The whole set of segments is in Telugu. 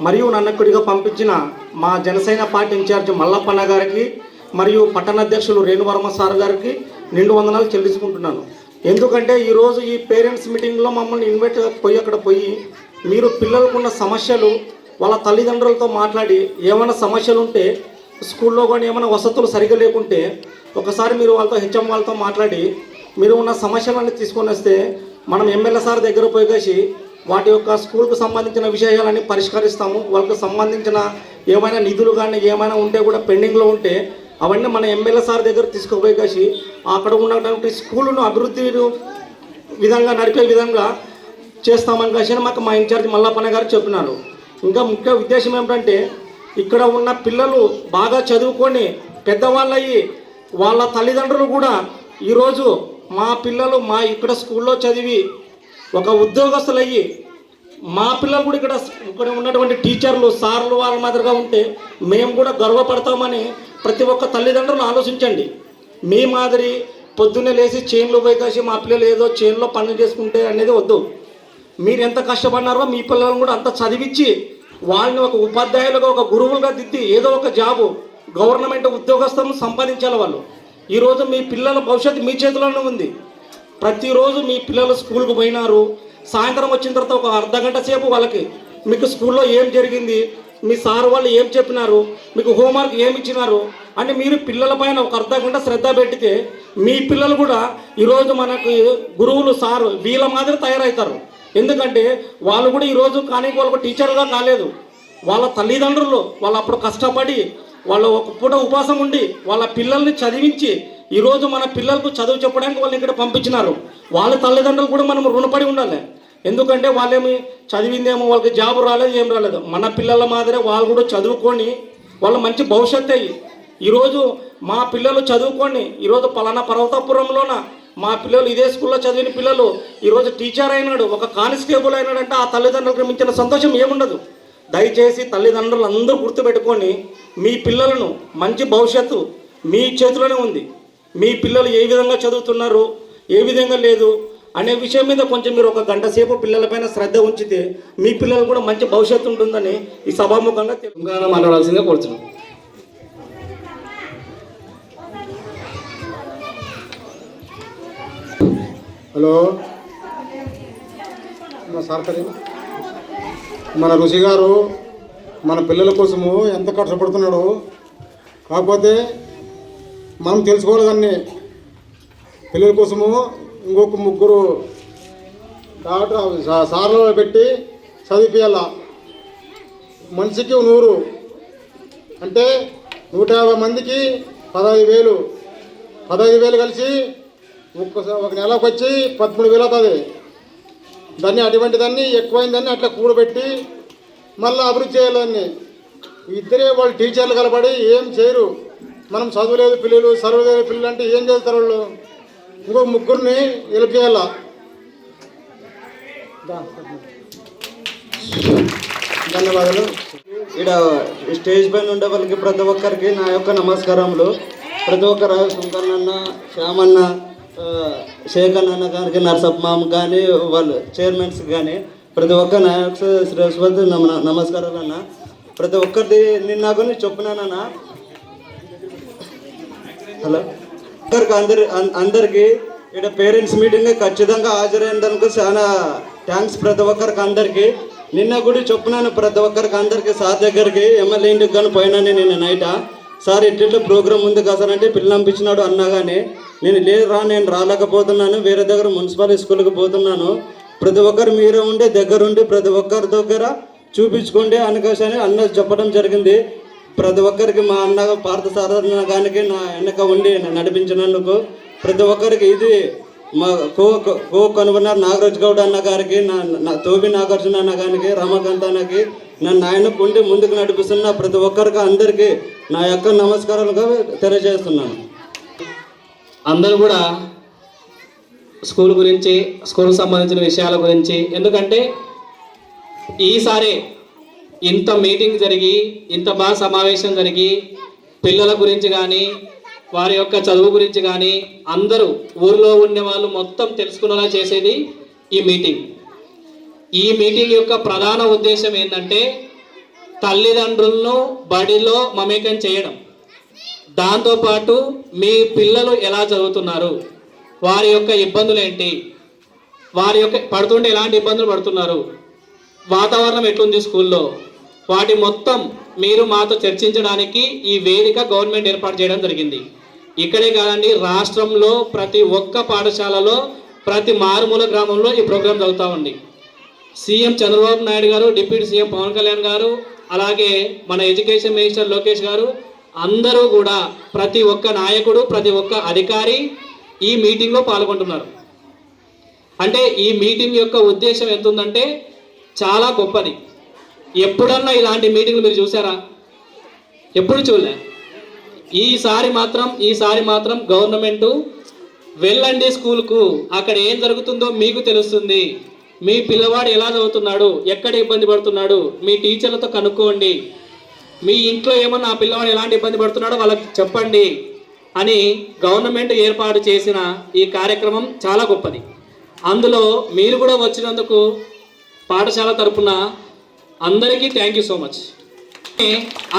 మరియు నన్నకుడిగా పంపించిన మా జనసేన పార్టీ ఇన్ఛార్జ్ మల్లప్పన్న గారికి మరియు పట్టణ అధ్యక్షులు రేణువర్మ సార్ గారికి నిండు వందనాలు చెల్లించుకుంటున్నాను. ఎందుకంటే ఈరోజు ఈ పేరెంట్స్ మీటింగ్లో మమ్మల్ని ఇన్వైట్ అక్కడ పోయి మీరు పిల్లలకున్న సమస్యలు వాళ్ళ తల్లిదండ్రులతో మాట్లాడి ఏమైనా సమస్యలు ఉంటే స్కూల్లో కానీ ఏమైనా వసతులు సరిగా లేకుంటే ఒకసారి మీరు వాళ్ళతో హెచ్ఎం వాళ్ళతో మాట్లాడి మీరు ఉన్న సమస్యలన్నీ తీసుకొని వస్తే మనం ఎమ్మెల్యే సార్ దగ్గర పోయేసి వాటి యొక్క స్కూల్కు సంబంధించిన విషయాలన్నీ పరిష్కరిస్తాము. వాళ్ళకు సంబంధించిన ఏమైనా నిధులు కానీ ఏమైనా ఉంటే కూడా పెండింగ్లో ఉంటే అవన్నీ మన ఎమ్మెల్యే సార్ దగ్గర తీసుకుపోయేసి అక్కడ ఉన్నటువంటి స్కూలును అభివృద్ధి విధంగా నడిపే విధంగా చేస్తామని కాసి మాకు మా ఇన్ఛార్జ్ మల్లప్పన్న గారు చెప్పినారు. ఇంకా ముఖ్య ఉద్దేశం ఏమిటంటే ఇక్కడ ఉన్న పిల్లలు బాగా చదువుకొని పెద్దవాళ్ళయ్యి వాళ్ళ తల్లిదండ్రులు కూడా ఈరోజు మా పిల్లలు మా ఇక్కడ స్కూల్లో చదివి ఒక ఉద్యోగస్తులయ్యి మా పిల్లలు కూడా ఇక్కడ ఉన్నటువంటి టీచర్లు సార్లు వాళ్ళ మాదిరిగా ఉంటే మేము కూడా గర్వపడతామని ప్రతి ఒక్క తల్లిదండ్రులు ఆలోచించండి. మీ మాదిరి పొద్దున్నే లేచి చేన్లు పోయి కాసి మా పిల్లలు ఏదో చేన్లో పనులు చేసుకుంటే అనేది వద్దు. మీరు ఎంత కష్టపడినారో మీ పిల్లలను కూడా అంత చదివించి వాళ్ళని ఒక ఉపాధ్యాయులుగా ఒక గురువులుగా దిద్ది ఏదో ఒక జాబు గవర్నమెంట్ ఉద్యోగస్తులను సంపాదించాలి వాళ్ళు. ఈరోజు మీ పిల్లల భవిష్యత్తు మీ చేతిలోనే ఉంది. ప్రతిరోజు మీ పిల్లలు స్కూల్కి పోయినారు, సాయంత్రం వచ్చిన తర్వాత ఒక అర్ధగంట సేపు వాళ్ళకి మీకు స్కూల్లో ఏం జరిగింది, మీ సార్ వాళ్ళు ఏం చెప్పినారు, మీకు హోంవర్క్ ఏమి ఇచ్చినారు అని మీరు పిల్లల పైన ఒక అర్ధగంట శ్రద్ధ పెడితే మీ పిల్లలు కూడా ఈరోజు మనకి గురువులు సారు వీళ్ళ మాదిరి తయారవుతారు. ఎందుకంటే వాళ్ళు కూడా ఈరోజు కానీ వాళ్ళకు టీచర్గా కాలేదు. వాళ్ళ తల్లిదండ్రులు వాళ్ళు అప్పుడు కష్టపడి వాళ్ళు ఒక పూట ఉపాసం ఉండి వాళ్ళ పిల్లల్ని చదివించి ఈరోజు మన పిల్లలకు చదువు చెప్పడానికి వాళ్ళని ఇక్కడ పంపించినారు. వాళ్ళ తల్లిదండ్రులు కూడా మనం రుణపడి ఉండాలి. ఎందుకంటే వాళ్ళేమి చదివిందేమో వాళ్ళకి జాబు రాలేదు, ఏం రాలేదు. మన పిల్లల మాదిరే వాళ్ళు కూడా చదువుకొని వాళ్ళు మంచి భవిష్యత్తు అయ్యి ఈరోజు మా పిల్లలు చదువుకొని ఈరోజు పలానా పర్వతాపురంలోన మా పిల్లలు ఇదే స్కూల్లో చదివిన పిల్లలు ఈరోజు టీచర్ అయినాడు, ఒక కానిస్టేబుల్ అయినాడంటే ఆ తల్లిదండ్రులకు మించిన సంతోషం ఏముండదు. దయచేసి తల్లిదండ్రులు అందరూ గుర్తుపెట్టుకొని మీ పిల్లలను మంచి భవిష్యత్తు మీ చేతిలోనే ఉంది. మీ పిల్లలు ఏ విధంగా చదువుతున్నారు, ఏ విధంగా లేదు అనే విషయం మీద కొంచెం మీరు ఒక గంట సేపు పిల్లలపైన శ్రద్ధ ఉంచితే మీ పిల్లలు కూడా మంచి భవిష్యత్తు ఉంటుందని ఈ సభాముఖంగా మాట్లాడాల్సిందిగా కోరుతున్నాం. హలో, మన ఋషి గారు మన పిల్లల కోసము ఎంత కష్టపడుతున్నాడో, కాకపోతే మనం తెలుసుకోవాలి. దాన్ని పిల్లల కోసము ఇంకొక 3 డాక్టర్ సార్లు పెట్టి చదివిపియాల. మనిషికి 100 అంటే 150 మందికి 15,000 కలిసి ఒక నెలకు వచ్చి 13,000 అవుతుంది. దాన్ని అటువంటి దాన్ని ఎక్కువైందాన్ని అట్లా కూడబెట్టి మళ్ళీ అభివృద్ధి చేయాలని ఇద్దరే వాళ్ళు టీచర్లు కలపడి ఏం చేయరు. మనం చదువులేదు పిల్లలు, చదువులేదు పిల్లలు అంటే ఏం చేస్తారు వాళ్ళు? ఇంకో 3 హెల్ప్ చేయాల. ధన్యవాదాలు. ఇక్కడ స్టేజ్ పైన ఉండే వాళ్ళకి ప్రతి ఒక్కరికి నా యొక్క నమస్కారములు. ప్రతి ఒక్కరు సుంకన్న, శ్యామన్న, శేఖర్ అన్న గారికి, నర్సప్ప మామ కానీ వాళ్ళు చైర్మన్స్ కానీ ప్రతి ఒక్క నాయకు శ్రేష్ఠ నమస్కారాలు అన్న. ప్రతి ఒక్కరిది నిన్న కొని చెప్పినానన్న. హలో, అందరికి ఇక్కడ పేరెంట్స్ మీటింగ్ ఖచ్చితంగా హాజరైనందుకు చాలా థ్యాంక్స్. ప్రతి ఒక్కరికి అందరికీ నిన్న కూడా చెప్పినాను. ప్రతి ఒక్కరికి అందరికీ సార్ దగ్గరికి ఎమ్మెల్యే ఇంటికి కానీ పోయినాను నిన్న నైట్. సార్ ఇట్లా ప్రోగ్రామ్ ఉంది కదా సార్ అంటే పిల్లలు పంపించినాడు అన్నా కానీ నేను రాలేకపోతున్నాను, వేరే దగ్గర మున్సిపల్ స్కూల్కి పోతున్నాను. ప్రతి ఒక్కరు మీరే ఉండి దగ్గరుండి ప్రతి ఒక్కరి దగ్గర చూపించుకోండి అనుకోసని అన్న చెప్పడం జరిగింది. ప్రతి ఒక్కరికి మా అన్న పార్థసారథన గారికి నా వెనక ఉండి నడిపించినందుకు ప్రతి ఒక్కరికి ఇది మా కో కన్వీనర్ నాగరాజ్ గౌడ్ అన్న గారికి, నా తోబి నాగార్జున అన్న గారికి, రమాకాంత్ అన్నకి నన్ను ఆయనకు ఉండి ముందుకు నడిపిస్తున్న ప్రతి ఒక్కరికి అందరికీ నా యొక్క నమస్కారాలుగా తెలియజేస్తున్నాను. అందరూ కూడా స్కూల్ గురించి, స్కూల్కి సంబంధించిన విషయాల గురించి, ఎందుకంటే ఈసారి ఇంత మీటింగ్ జరిగి ఇంత బాగా సమావేశం జరిగి పిల్లల గురించి కానీ వారి యొక్క చదువు గురించి కానీ అందరూ ఊరిలో ఉండే వాళ్ళు మొత్తం తెలుసుకునేలా చేసేది ఈ మీటింగ్. ఈ మీటింగ్ యొక్క ప్రధాన ఉద్దేశం ఏంటంటే తల్లిదండ్రులను బడిలో మమేకం చేయడం, దాంతోపాటు మీ పిల్లలు ఎలా చదువుతున్నారు, వారి యొక్క ఇబ్బందులు ఏంటి, వారి యొక్క పడుతుంటే ఎలాంటి ఇబ్బందులు పడుతున్నారు, వాతావరణం ఎట్లుంది స్కూల్లో, వాటి మొత్తం మీరు మాతో చర్చించడానికి ఈ వేదిక గవర్నమెంట్ ఏర్పాటు చేయడం జరిగింది. ఇక్కడే కాదండి, రాష్ట్రంలో ప్రతి ఒక్క పాఠశాలలో ప్రతి మారుమూల గ్రామంలో ఈ ప్రోగ్రాం జరుగుతూ ఉంది. సీఎం చంద్రబాబు నాయుడు గారు, డిప్యూటీ సీఎం పవన్ కళ్యాణ్ గారు, అలాగే మన ఎడ్యుకేషన్ మినిస్టర్ లోకేష్ గారు అందరూ కూడా ప్రతి ఒక్క నాయకుడు, ప్రతి ఒక్క అధికారి ఈ మీటింగ్లో పాల్గొంటున్నారు. అంటే ఈ మీటింగ్ యొక్క ఉద్దేశం ఎంత ఉందంటే చాలా గొప్పది. ఎప్పుడన్నా ఇలాంటి మీటింగ్లు మీరు చూసారా? ఎప్పుడు చూడలే. ఈసారి మాత్రం గవర్నమెంట్ వెళ్ళండి స్కూల్కు, అక్కడ ఏం జరుగుతుందో మీకు తెలుస్తుంది, మీ పిల్లవాడు ఎలా చదువుతున్నాడు, ఎక్కడ ఇబ్బంది పడుతున్నాడు, మీ టీచర్లతో కనుక్కోండి, మీ ఇంట్లో ఏమన్నా ఆ పిల్లవాడు ఎలాంటి ఇబ్బంది పడుతున్నాడో వాళ్ళకి చెప్పండి అని గవర్నమెంట్ ఏర్పాటు చేసిన ఈ కార్యక్రమం చాలా గొప్పది. అందులో మీరు కూడా వచ్చినందుకు పాఠశాల తరపున అందరికీ థ్యాంక్ యూ సో మచ్.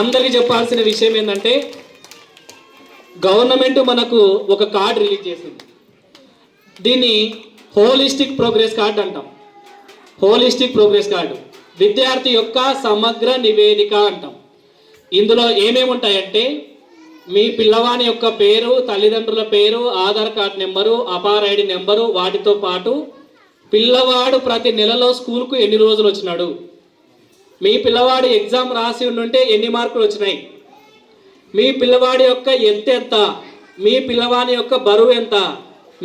అందరికీ చెప్పాల్సిన విషయం ఏంటంటే గవర్నమెంట్ మనకు ఒక కార్డు రిలీజ్ చేసింది. దీన్ని హోలిస్టిక్ ప్రోగ్రెస్ కార్డు అంటాం. హోలిస్టిక్ ప్రోగ్రెస్ కార్డు విద్యార్థి యొక్క సమగ్ర నివేదిక అంటాం. ఇందులో ఏమేమి ఉంటాయంటే మీ పిల్లవాని యొక్క పేరు, తల్లిదండ్రుల పేరు, Aadhaar card number, APAAR ID number, వాటితో పాటు పిల్లవాడు ప్రతి నెలలో స్కూల్కు ఎన్ని రోజులు వచ్చినాడు, మీ పిల్లవాడు ఎగ్జామ్ రాసి ఉంటే ఎన్ని మార్కులు వచ్చినాయి, మీ పిల్లవాడి యొక్క ఎత్తు ఎంత, మీ పిల్లవాని యొక్క బరువు ఎంత,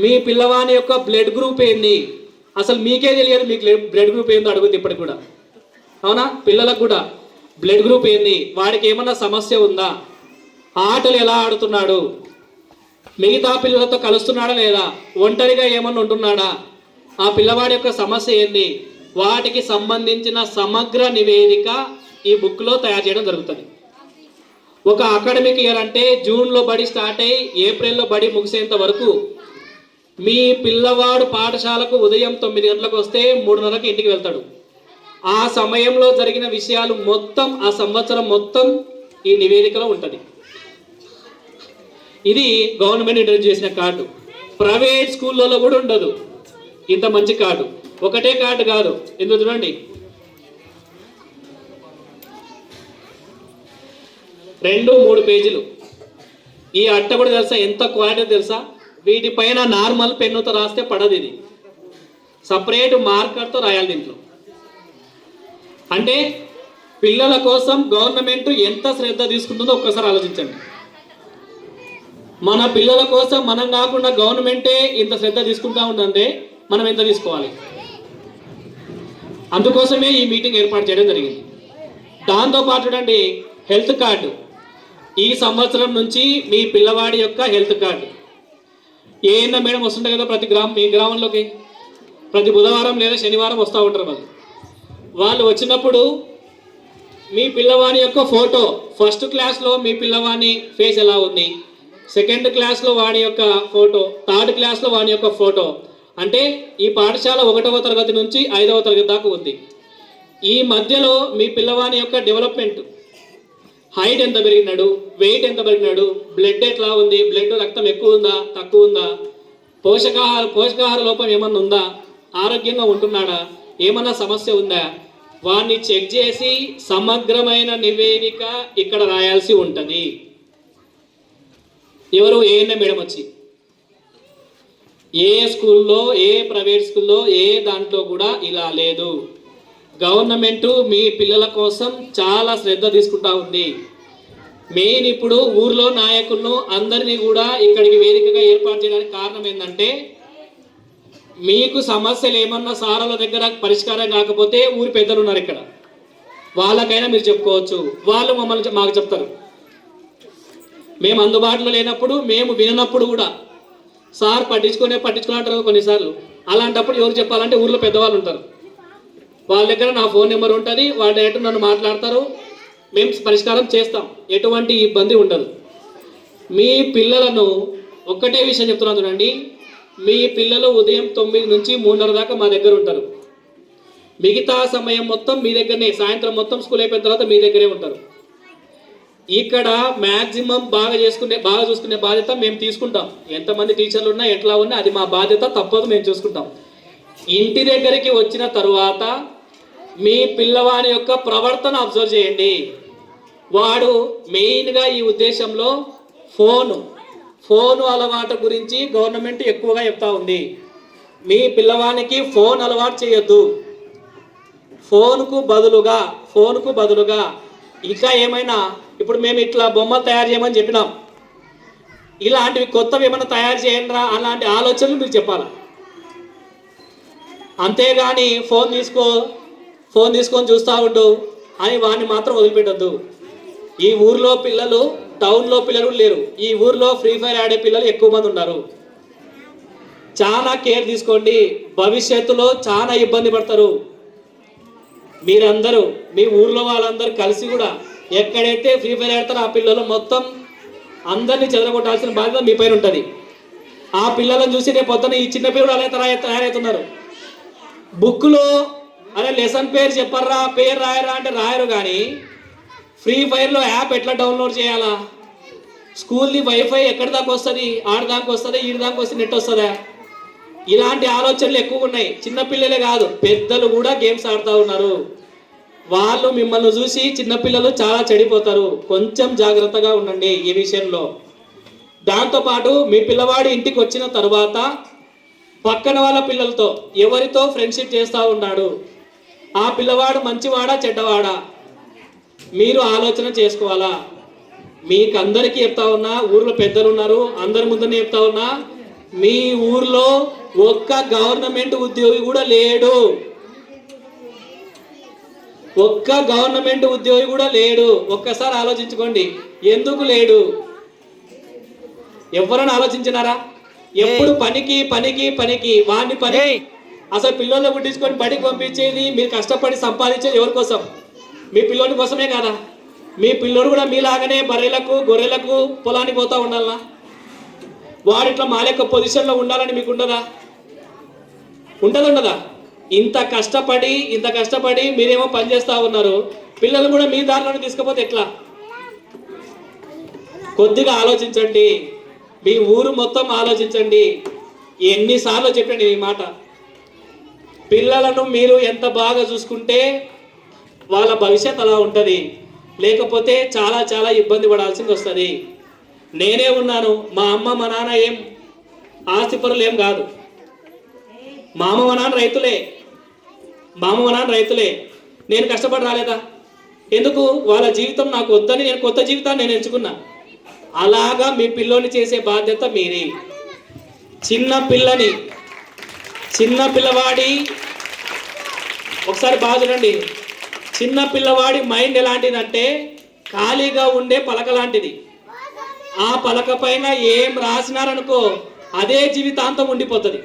మీ పిల్లవాని యొక్క బ్లడ్ గ్రూప్ ఏంది, అసలు మీకే తెలియదు మీకు బ్లడ్ గ్రూప్ ఏందో అడుగుతుంది ఇప్పటికి కూడా. అవునా? పిల్లలకు కూడా బ్లడ్ గ్రూప్ ఏంది, వాడికి ఏమన్నా సమస్య ఉందా, ఆటలు ఎలా ఆడుతున్నాడు, మిగతా పిల్లలతో కలుస్తున్నాడా లేదా, ఒంటరిగా ఏమన్నా ఉంటున్నాడా, ఆ పిల్లవాడి యొక్క సమస్య ఏంది, వాటికి సంబంధించిన సమగ్ర నివేదిక ఈ బుక్లో తయారు చేయడం జరుగుతుంది. ఒక అకాడమిక్ ఇయర్ అంటే జూన్లో బడి స్టార్ట్ అయ్యి ఏప్రిల్లో బడి ముగిసేంత వరకు మీ పిల్లవాడు పాఠశాలకు ఉదయం 9 గంటలకు వస్తే 3:30కి ఇంటికి వెళ్తాడు. ఆ సమయంలో జరిగిన విషయాలు మొత్తం ఆ సంవత్సరం మొత్తం ఈ నివేదికలో ఉంటుంది. ఇది గవర్నమెంట్ ఇంట్రడ్యూస్ చేసిన కార్డు. ప్రైవేట్ స్కూళ్ళలో కూడా ఉండదు ఇంత మంచి కార్డు. ఒకటే కార్డు కాదు, ఎందుకు చూడండి, 2-3 పేజీలు. ఈ అట్ట కూడా తెలుసా ఎంత క్వాలిటీ తెలుసా? వీటిపైన నార్మల్ పెన్నుతో రాస్తే పడదు, ఇది సపరేట్ మార్కర్తో రాయాలి దీంట్లో. అంటే పిల్లల కోసం గవర్నమెంట్ ఎంత శ్రద్ధ తీసుకుంటుందో ఒక్కసారి ఆలోచించండి. మన పిల్లల కోసం మనం కాకుండా గవర్నమెంటే ఇంత శ్రద్ధ తీసుకుంటా ఉందంటే మనం ఎంత తీసుకోవాలి? అందుకోసమే ఈ మీటింగ్ ఏర్పాటు చేయడం జరిగింది. దాంతోపాటు చూడండి, హెల్త్ కార్డు. ఈ సంవత్సరం నుంచి మీ పిల్లవాడి యొక్క హెల్త్ కార్డు ఏఎన్ఎం మేడం వస్తుంటాయి కదా మీ గ్రామంలోకి ప్రతి బుధవారం లేదా శనివారం వస్తూ ఉంటారు. వాళ్ళు వచ్చినప్పుడు మీ పిల్లవాని యొక్క ఫోటో, ఫస్ట్ క్లాస్లో మీ పిల్లవాని ఫేస్ ఎలా ఉంది, సెకండ్ క్లాస్లో వాడి యొక్క ఫోటో, థర్డ్ క్లాస్లో వాడి యొక్క ఫోటో. అంటే ఈ పాఠశాల 1వ తరగతి నుంచి 5వ తరగతి దాకా ఉంది. ఈ మధ్యలో మీ పిల్లవాని యొక్క డెవలప్మెంట్, హైట్ ఎంత పెరిగినాడు, వెయిట్ ఎంత పెరిగినాడు, బ్లడ్ ఎట్లా ఉంది, బ్లడ్ రక్తం ఎక్కువ ఉందా తక్కువ ఉందా, పోషకాహార లోపం ఏమన్నా ఉందా, ఆరోగ్యంగా ఉంటున్నాడా, ఏమన్నా సమస్య ఉందా, వాడిని చెక్ చేసి సమగ్రమైన నివేదిక ఇక్కడ రాయాల్సి ఉంటుంది. ఎవరు? ఏఎన్ఎం మేడం వచ్చి. ఏ స్కూల్లో, ఏ ప్రైవేట్ స్కూల్లో, ఏ దాంట్లో కూడా ఇలా లేదు. గవర్నమెంట్ మీ పిల్లల కోసం చాలా శ్రద్ధ తీసుకుంటా ఉంది. మెయిన్ ఇప్పుడు ఊర్లో నాయకులను అందరినీ కూడా ఇక్కడికి వేదికగా ఏర్పాటు చేయడానికి కారణం ఏంటంటే మీకు సమస్యలు ఏమన్నా సారాల దగ్గర పరిష్కారం కాకపోతే ఊరి పెద్దలు ఉన్నారు ఇక్కడ, వాళ్ళకైనా మీరు చెప్పుకోవచ్చు. వాళ్ళు మాకు చెప్తారు. మేము అందుబాటులో లేనప్పుడు, మేము వినప్పుడు కూడా సార్ పట్టించుకునే కొన్నిసార్లు. అలాంటప్పుడు ఎవరు చెప్పాలంటే ఊర్లో పెద్దవాళ్ళు ఉంటారు, వాళ్ళ దగ్గర నా ఫోన్ నెంబర్ ఉంటుంది, వాళ్ళ డైరెక్ట్ నన్ను మాట్లాడతారు, మేము పరిష్కారం చేస్తాం, ఎటువంటి ఇబ్బంది ఉండదు. మీ పిల్లలను ఒక్కటే విషయం చెప్తున్నాను చూడండి, మీ పిల్లలు ఉదయం 9 నుంచి 3:30 దాకా మా దగ్గర ఉంటారు. మిగతా సమయం మొత్తం మీ దగ్గరనే, సాయంత్రం మొత్తం స్కూల్ అయిపోయిన తర్వాత మీ దగ్గరే ఉంటారు. ఇక్కడ మ్యాక్సిమం బాగా చూసుకునే బాధ్యత మేము తీసుకుంటాం. ఎంతమంది టీచర్లు ఉన్నా ఎట్లా ఉన్నా అది మా బాధ్యత, తప్పదు, మేము చూసుకుంటాం. ఇంటి దగ్గరికి వచ్చిన తరువాత మీ పిల్లవాని యొక్క ప్రవర్తన అబ్జర్వ్ చేయండి. వాడు మెయిన్గా ఈ ఉద్దేశంలో ఫోను అలవాటు గురించి గవర్నమెంట్ ఎక్కువగా చెప్తా ఉంది. మీ పిల్లవానికి ఫోన్ అలవాటు చేయొద్దు. ఫోన్కు బదులుగా ఇంకా ఏమైనా, ఇప్పుడు మేము ఇట్లా బొమ్మలు తయారు చేయమని చెప్పినాం, ఇలాంటివి కొత్తవి ఏమైనా తయారు చేయండిరా అలాంటి ఆలోచనలు మీరు చెప్పాలి. అంతేగాని ఫోన్ తీసుకొని చూస్తూ ఉండు అని వాడిని మాత్రం వదిలిపెట్టద్దు. ఈ ఊర్లో పిల్లలు, టౌన్లో పిల్లలు లేరు, ఈ ఊర్లో ఫ్రీ ఫైర్ ఆడే పిల్లలు ఎక్కువ మంది ఉన్నారు. చాలా కేర్ తీసుకోండి, భవిష్యత్తులో చాలా ఇబ్బంది పడతారు. మీరందరూ మీ ఊర్లో వాళ్ళందరూ కలిసి కూడా ఎక్కడైతే ఫ్రీ ఫైర్ ఆడతారో ఆ పిల్లలు మొత్తం అందరినీ చెదరగొట్టాల్సిన బాధ్యత మీ పైన ఉంటుంది. ఆ పిల్లలను చూసి రేపు పొద్దున ఈ చిన్న పిల్లలు అలా తయారవుతున్నారు. బుక్లో అరే లెసన్ పేరు చెప్పర్రా, పేరు రాయరా అంటే రాయరు, కానీ ఫ్రీ ఫైర్లో యాప్ ఎట్లా డౌన్లోడ్ చేయాలా, స్కూల్ది వైఫై ఎక్కడి దాకా వస్తుంది, ఆడి దాకా వస్తుంది, ఈడి దాకా వస్తుంది, నెట్ వస్తుందా, ఇలాంటి ఆలోచనలు ఎక్కువగా ఉన్నాయి. చిన్నపిల్లలే కాదు, పెద్దలు కూడా గేమ్స్ ఆడుతూ ఉన్నారు. వాళ్ళు మిమ్మల్ని చూసి చిన్నపిల్లలు చాలా చెడిపోతారు. కొంచెం జాగ్రత్తగా ఉండండి ఈ విషయంలో. దాంతోపాటు మీ పిల్లవాడు ఇంటికి వచ్చిన తర్వాత పక్కన వాళ్ళ పిల్లలతో ఎవరితో ఫ్రెండ్షిప్ చేస్తూ ఉన్నాడు, ఆ పిల్లవాడు మంచివాడా చెడ్డవాడా మీరు ఆలోచన చేసుకోవాలా. మీకు అందరికీ చెప్తా ఉన్నా, ఊర్లో పెద్దలు ఉన్నారు, అందరి ముందునే చెప్తా ఉన్నా, మీ ఊర్లో ఒక్క గవర్నమెంట్ ఉద్యోగి కూడా లేడు. ఒక్కసారి ఆలోచించుకోండి, ఎందుకు లేడు? ఎవరైనా ఆలోచించినారా? ఎప్పుడు పనికి వాడిని పని. అసలు పిల్లల్ని పుట్టించుకొని బడికి పంపించేది, మీరు కష్టపడి సంపాదించేది ఎవరి కోసం? మీ పిల్లోని కోసమే కదా. మీ పిల్లోడు కూడా మీలాగనే బర్రెలకు గొర్రెలకు పొలానికి పోతా ఉండాలనా? వాడు ఇట్లా మా లెక్క పొజిషన్లో ఉండాలని మీకు ఉండదా? ఉండదా? ఇంత కష్టపడి మీరేమో పని చేస్తూ ఉన్నారు, పిల్లలు కూడా మీ దారిలోనే తీసుకుపోతే ఎట్లా? కొద్దిగా ఆలోచించండి, మీ ఊరు మొత్తం ఆలోచించండి. ఎన్నిసార్లు చెప్పండి ఈ మాట. పిల్లలను మీరు ఎంత బాగా చూసుకుంటే వాళ్ళ భవిష్యత్ అలా ఉంటుంది, లేకపోతే చాలా చాలా ఇబ్బంది పడాల్సింది వస్తుంది. నేనే ఉన్నాను, మా అమ్మ మా నాన్న ఏం ఆస్తిపరులు ఏం కాదు, మా అమ్మ మా నాన్న రైతులే. నేను కష్టపడి రాలేదా? ఎందుకు? వాళ్ళ జీవితం నాకు వద్దని నేను కొత్త జీవితాన్ని నేను ఎంచుకున్నా. అలాగా మీ పిల్లోని చేసే బాధ్యత మీది. చిన్న పిల్లవాడి ఒకసారి బాగా చూడండి, చిన్న పిల్లవాడి మైండ్ ఎలాంటిదంటే ఖాళీగా ఉండే పలక లాంటిది. ఆ పలక పైన ఏం రాసినారనుకో అదే జీవితాంతం ఉండిపోతుంది.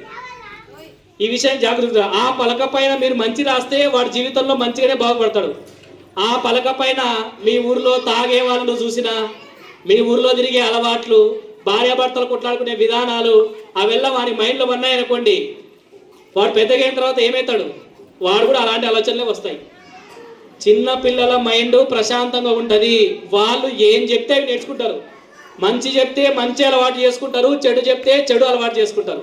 ఈ విషయం జాగ్రత్త. ఆ పలక పైన మీరు మంచి రాస్తే వాడి జీవితంలో మంచిగానే బాగుపడతాడు. ఆ పలక పైన మీ ఊర్లో తాగే వాళ్ళను చూసినా, మీ ఊర్లో తిరిగే అలవాట్లు, భార్యాభర్తలు కొట్లాడుకునే విధానాలు, అవెల్లా వాడి మైండ్లో ఉన్నాయనుకోండి, వాడు పెద్దగా అయిన తర్వాత ఏమవుతాడు? వాడు కూడా అలాంటి ఆలోచనలే వస్తాయి. చిన్న పిల్లల మైండ్ ప్రశాంతంగా ఉంటుంది. వాళ్ళు ఏం చెప్తే అవి నేర్చుకుంటారు. మంచి చెప్తే మంచి అలవాటు చేసుకుంటారు, చెడు చెప్తే చెడు అలవాటు చేసుకుంటారు.